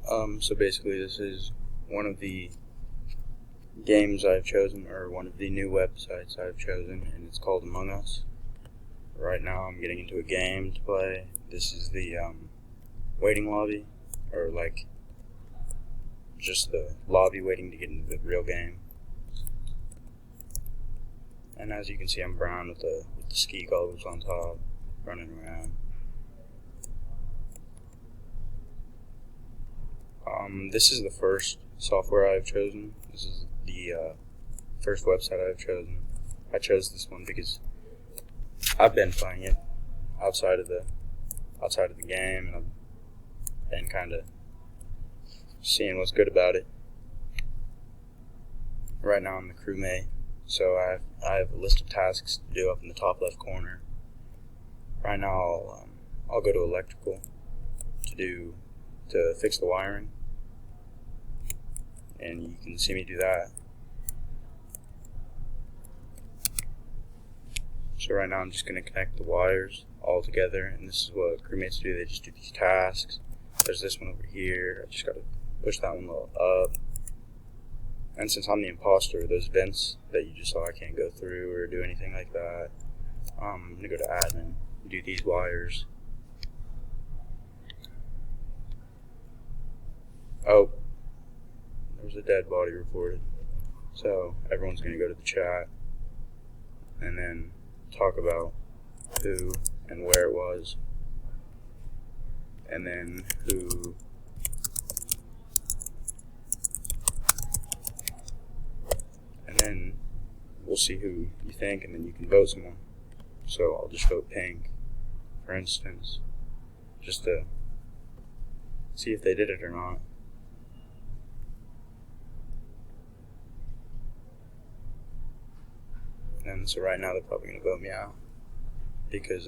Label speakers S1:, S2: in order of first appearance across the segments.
S1: So basically this is one of the games I've chosen, or one of the new websites I've chosen, and it's called Among Us. Right now I'm getting into a game to play. This is the waiting lobby, or like just the lobby waiting to get into the real game. And as you can see, I'm brown with the ski goggles on top, running around. This is the first software I've chosen. This is the first website I've chosen. I chose this one because I've been playing it outside of the game, and I've been kind of seeing what's good about it. Right now I'm the crewmate, so I have a list of tasks to do up in the top left corner. Right now I'll go to electrical to fix the wiring, and you can see me do that. So right now I'm just going to connect the wires all together, and this is what crewmates do. They just do these tasks. There's this one over here. I just got to push that one a little up. And since I'm the imposter, those vents that you just saw, I can't go through or do anything like that. I'm going to go to admin, do these wires. Oh, there was a dead body reported. So everyone's going to go to the chat and then talk about who and where it was, and then who and then we'll see who you think, and then you can vote someone. So I'll just vote pink, for instance, just to see if they did it or not. And so right now they're probably going to vote me out because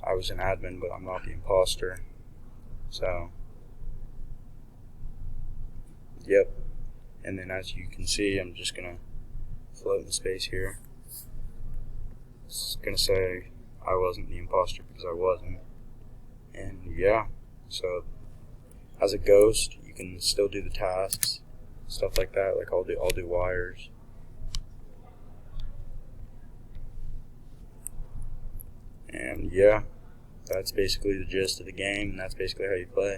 S1: I was an admin, but I'm not the imposter. So, yep. And then as you can see, I'm just going to float in space here. It's going to say I wasn't the imposter because I wasn't. And yeah, so as a ghost, you can still do the tasks, stuff like that. Like I'll do wires. And yeah, that's basically the gist of the game, and that's basically how you play.